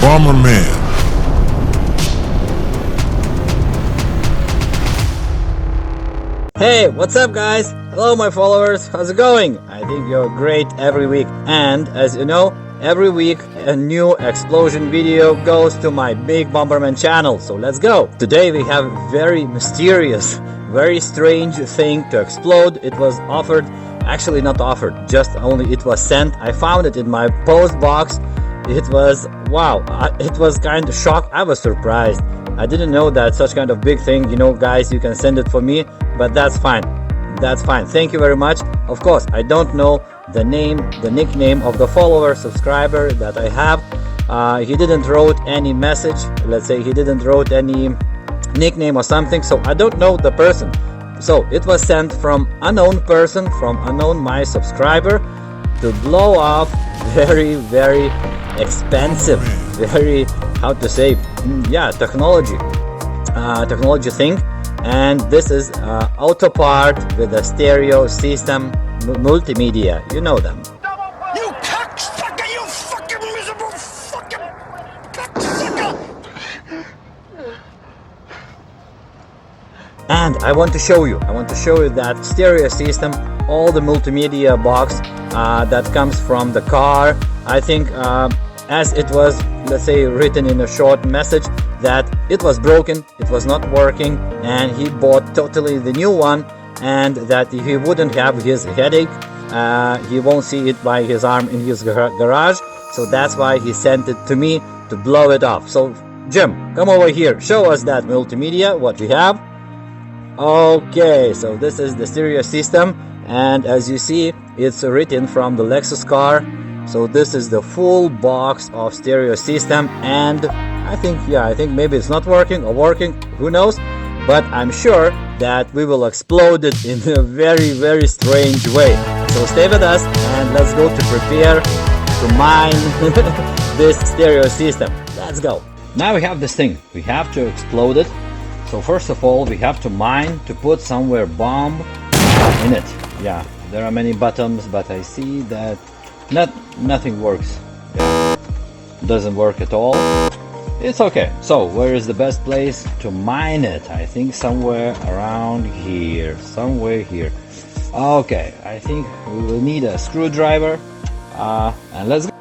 BomberMan. Hey, what's up guys? Hello my followers, how's it going? I think you're great every week, and as you know, every week a new explosion video goes to my MIG BomberMan channel, so let's go! Today we have a very mysterious, very strange thing to explode. It was offered, actually not offered, just only it was sent. I found it in my post box. It was, wow, it was kind of shocked. I was surprised. I didn't know that such kind of big thing, you know, guys, you can send it for me, but that's fine. That's fine. Thank you very much. Of course, I don't know the name, the nickname of the follower, subscriber that I have. He didn't wrote any message. Let's say he didn't wrote any nickname or something, so I don't know the person. So it was sent from unknown person, from unknown my subscriber, to blow off very, very expensive, very, how to say, yeah, technology thing. And this is auto part with a stereo system, multimedia, you know them. You cocksucker, you fucking miserable fucking cocksucker! And I want to show you that stereo system, all the multimedia box that comes from the car. I think as it was, let's say, written in a short message, that it was broken, it was not working, and he bought totally the new one, and that he wouldn't have his headache, he won't see it by his arm in his garage, so that's why he sent it to me to blow it off. So Jim, come over here, show us that multimedia, what we have. Okay, so this is the stereo system, and as you see, it's written from the Lexus car. So this is the full box of stereo system, and I think maybe it's not working or working, who knows, but I'm sure that we will explode it in a very, very strange way. So stay with us and let's go to prepare to mine this stereo system. Let's go. Now we have this thing, we have to explode it. So first of all, we have to mine to put somewhere bomb in it. Yeah, there are many buttons, but I see that nothing works. Yeah, doesn't work at all. It's okay. So where is the best place to mine it? I think somewhere around here, somewhere here. Okay, I think we will need a screwdriver, and let's go.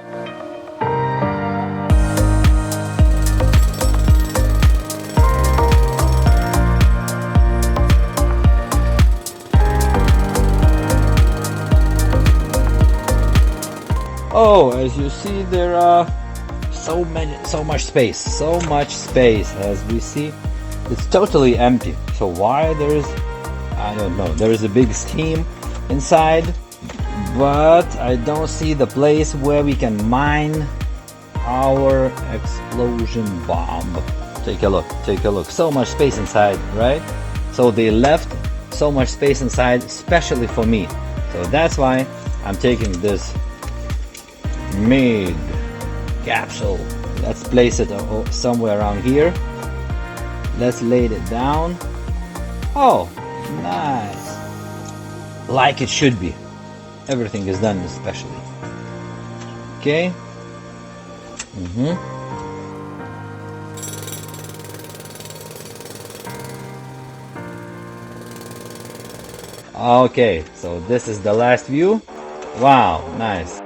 Oh, as you see, there are so much space as we see. It's totally empty. So why there is, I don't know, there is a big steam inside, but I don't see the place where we can mine our explosion bomb. Take a look, so much space inside, right? So they left so much space inside especially for me, so that's why I'm taking this MIG capsule. Let's place it somewhere around here. Let's lay it down. Oh, nice, like it should be. Everything is done especially. Okay. Okay, so this is the last view. Wow, nice.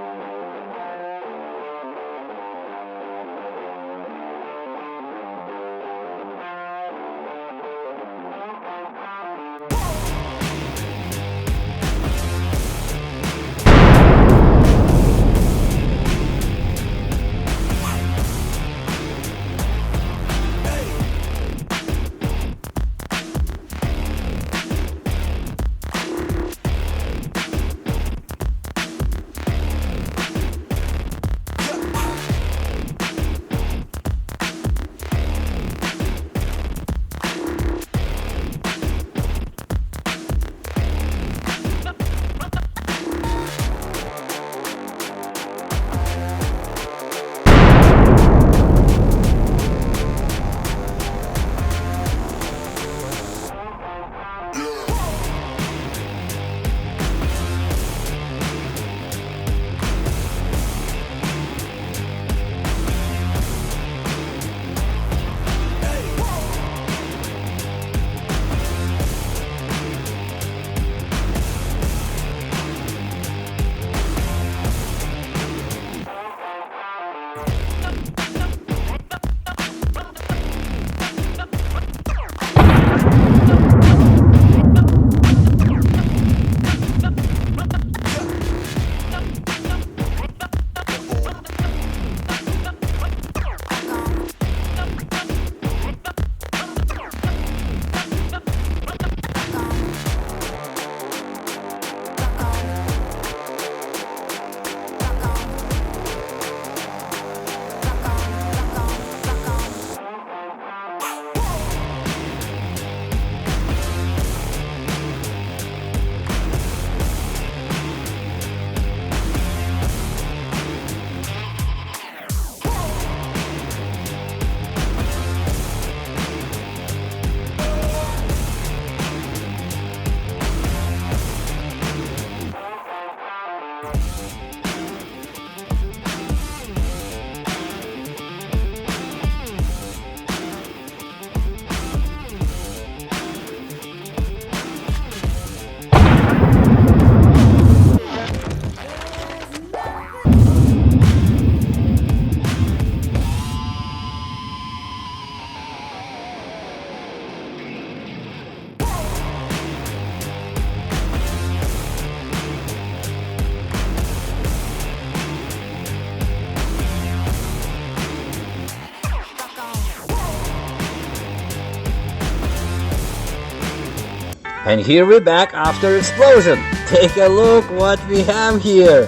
And here we're back after explosion. Take a look what we have here.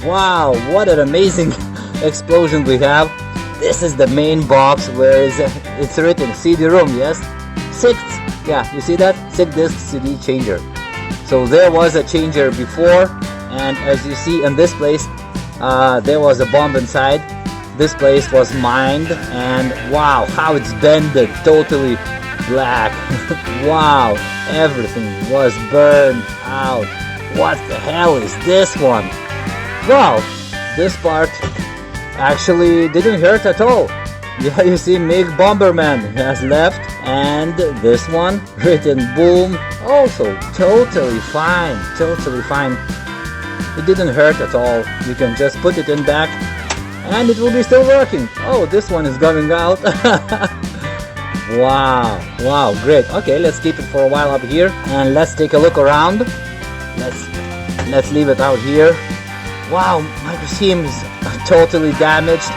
Wow, what an amazing explosion we have. This is the main box where it's written CD-ROM, yes? 6, yeah, you see that? 6-disc CD changer. So there was a changer before, and as you see in this place, there was a bomb inside. This place was mined, and wow, how it's bended, totally black. Wow, everything was burned out. What the hell is this one? Well, this part actually didn't hurt at all. Yeah, you see MIG BomberMan has left, and this one written boom, also totally fine, totally fine. It didn't hurt at all. You can just put it in back and it will be still working. Oh, this one is going out. Wow, great. Okay, let's keep it for a while up here and let's take a look around. Let's leave it out here. Wow, my machine is totally damaged.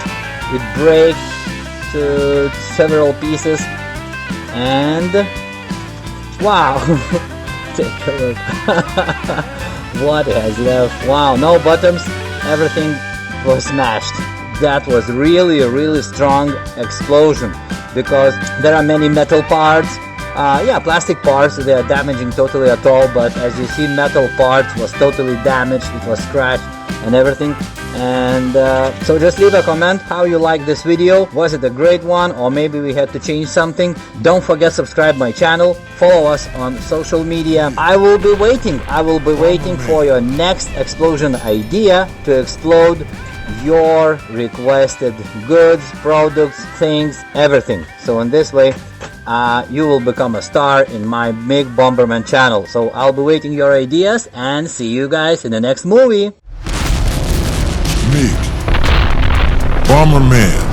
It breaks to several pieces, and wow, take a look. What has left? Wow, no buttons. Everything was smashed. That was really a really strong explosion, because there are many metal parts. Yeah, plastic parts, they are damaging totally at all, but as you see, metal parts was totally damaged. It was scratched and everything. And so just leave a comment how you like this video. Was it a great one, or maybe we had to change something? Don't forget subscribe my channel, follow us on social media. I will be waiting for your next explosion idea to explode your requested goods, products, things, everything. So in this way you will become a star in my MIG BomberMan channel. So I'll be waiting your ideas, and see you guys in the next movie. MIG BomberMan.